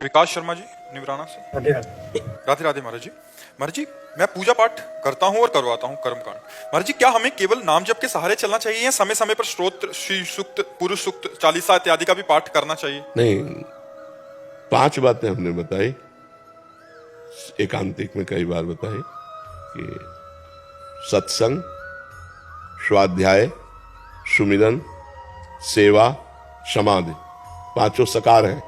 विकास शर्मा जी निवराना से। राधे राधे। राधे राधे महाराज जी। महाराज जी, मैं पूजा पाठ करता हूँ और करवाता हूँ कर्मकांड। महाराज जी, क्या हमें केवल नाम जप के सहारे चलना चाहिए या समय समय पर स्तोत्र, श्री सूक्त, पुरुष सूक्त, चालीसा इत्यादि का भी पाठ करना चाहिए? नहीं, 5 बातें हमने बताई, एकांतिक में कई बार बताई कि सत्संग, स्वाध्याय, सुमिरन, सेवा, समाधि, 5 सकार हैं।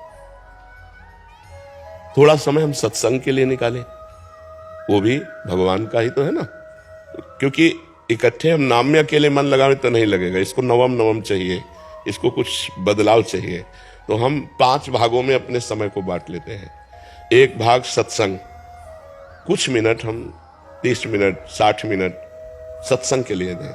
थोड़ा समय हम सत्संग के लिए निकालें, वो भी भगवान का ही तो है ना, क्योंकि इकट्ठे हम नाम में अकेले मन लगावे तो नहीं लगेगा, इसको नवम नवम चाहिए, इसको कुछ बदलाव चाहिए। तो हम 5 भागों में अपने समय को बांट लेते हैं। एक भाग सत्संग, कुछ मिनट हम 30 मिनट 60 मिनट सत्संग के लिए दें।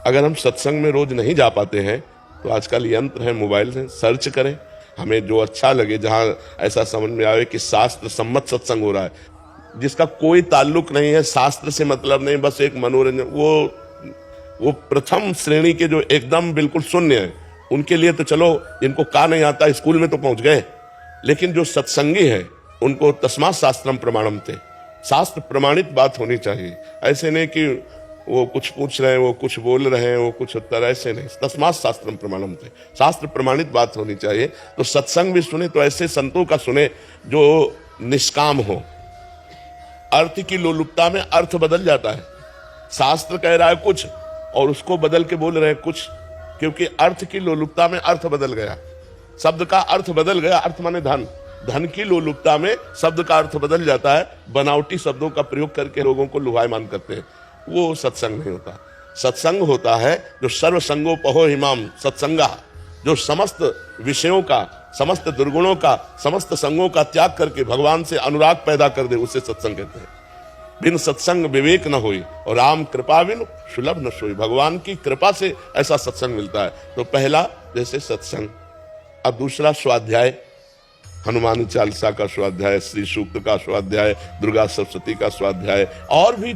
अगर हम सत्संग में रोज नहीं जा पाते हैं तो आजकल यंत्र है, मोबाइल से सर्च करें, हमें जो अच्छा लगे, जहां ऐसा समझ में आवे कि शास्त्र सम्मत सत्संग हो रहा है, जिसका कोई ताल्लुक नहीं है, शास्त्र से मतलब नहीं, बस एक मनोरंजन, वो प्रथम श्रेणी के जो एकदम बिल्कुल शून्य है, उनके लिए तो चलो, जिनको का नहीं आता स्कूल में तो पहुंच गए, लेकिन जो सत्संगी है उनको तस्मात् शास्त्रम प्रमाणम थे, शास्त्र प्रमाणित बात होनी चाहिए। ऐसे नहीं कि वो कुछ पूछ रहे हैं, वो कुछ बोल रहे हैं, वो कुछ उत्तर, ऐसे नहीं। तस्मात् शास्त्रम प्रमाणम थे, शास्त्र प्रमाणित बात होनी चाहिए। तो सत्संग भी सुने तो ऐसे संतों का सुने जो निष्काम हो। अर्थ की लोलुपता में अर्थ बदल जाता है, शास्त्र कह रहा है कुछ और उसको बदल के बोल रहे हैं कुछ, क्योंकि अर्थ की लोलुपता में अर्थ बदल गया, शब्द का अर्थ बदल गया। अर्थ माने धन, धन की लोलुपता में शब्द का अर्थ बदल जाता है, बनावटी शब्दों का प्रयोग करके लोगों को लुभायमान करते हैं, वो सत्संग नहीं होता। सत्संग होता है जो सर्वसंगोपहो हिमाम सत्संगा, जो समस्त विषयों का, समस्त दुर्गुणों का, समस्त संगों का त्याग करके भगवान से अनुराग पैदा कर दे, उसे सत्संग कहते हैं। बिन सत्संग विवेक न होई और राम कृपा बिन सुलभ न सोई, भगवान की कृपा से ऐसा सत्संग मिलता है। तो पहला जैसे सत्संग। अब दूसरा स्वाध्याय, हनुमान चालीसा का स्वाध्याय, श्री सूक्त का स्वाध्याय, दुर्गा सप्तशती का स्वाध्याय, और भी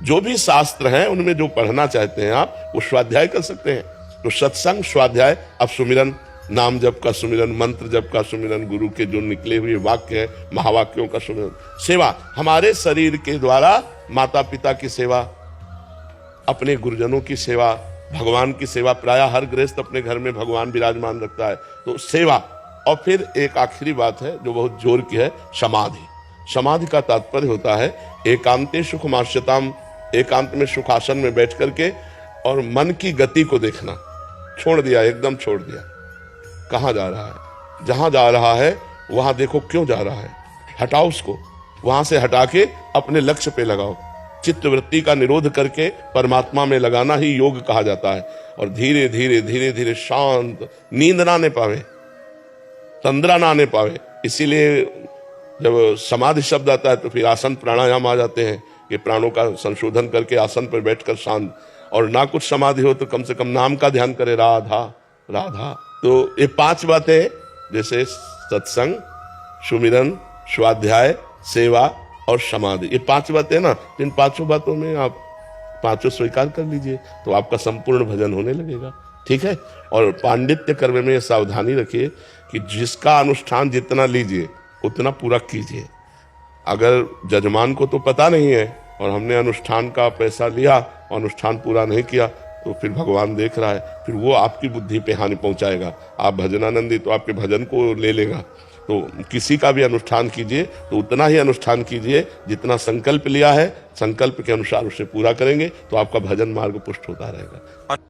जो भी शास्त्र हैं उनमें जो पढ़ना चाहते हैं आप, वो स्वाध्याय कर सकते हैं। तो सत्संग, स्वाध्याय, अब सुमिरन, नाम जप का सुमिरन, मंत्र जप का सुमिरन, गुरु के जो निकले हुए वाक्य हैं, महावाक्यों का सुमिरन। सेवा, हमारे शरीर के द्वारा माता पिता की सेवा, अपने गुरुजनों की सेवा, भगवान की सेवा। प्रायः हर गृहस्थ अपने घर में भगवान विराजमान रखता है, तो सेवा। और फिर एक आखिरी बात है जो बहुत जोर की है, समाधि। समाधि का तात्पर्य होता है एकांते सुखमाश्यताम, एकांत में सुखासन में बैठ करके और मन की गति को देखना, छोड़ दिया, एकदम छोड़ दिया। कहाँ जा रहा है, जहां जा रहा है वहां देखो क्यों जा रहा है, हटाओ उसको, वहां से हटा के अपने लक्ष्य पे लगाओ। चित्त वृत्ति का निरोध करके परमात्मा में लगाना ही योग कहा जाता है। और धीरे धीरे धीरे धीरे शांत, नींद ना आने पावे, तंद्रा ना आने पावे। इसीलिए जब समाधि शब्द आता है तो फिर आसन प्राणायाम आ जाते हैं कि प्राणों का संशोधन करके आसन पर बैठकर शांत, और ना कुछ समाधि हो तो कम से कम नाम का ध्यान करे, राधा राधा। तो ये 5 बातें, जैसे सत्संग, सुमिरन, स्वाध्याय, सेवा और समाधि, ये 5 बातें ना, इन 5 बातों में आप 5 स्वीकार कर लीजिए तो आपका संपूर्ण भजन होने लगेगा। ठीक है। और पांडित्य कर्म में सावधानी रखिए कि जिसका अनुष्ठान जितना लीजिए उतना पूरा कीजिए। अगर जजमान को तो पता नहीं है और हमने अनुष्ठान का पैसा लिया और अनुष्ठान पूरा नहीं किया, तो फिर भगवान देख रहा है, फिर वो आपकी बुद्धि पे हानि पहुंचाएगा। आप भजनानंदी तो आपके भजन को ले लेगा। तो किसी का भी अनुष्ठान कीजिए तो उतना ही अनुष्ठान कीजिए जितना संकल्प लिया है, संकल्प के अनुसार उसे पूरा करेंगे तो आपका भजन मार्ग पुष्ट होता रहेगा।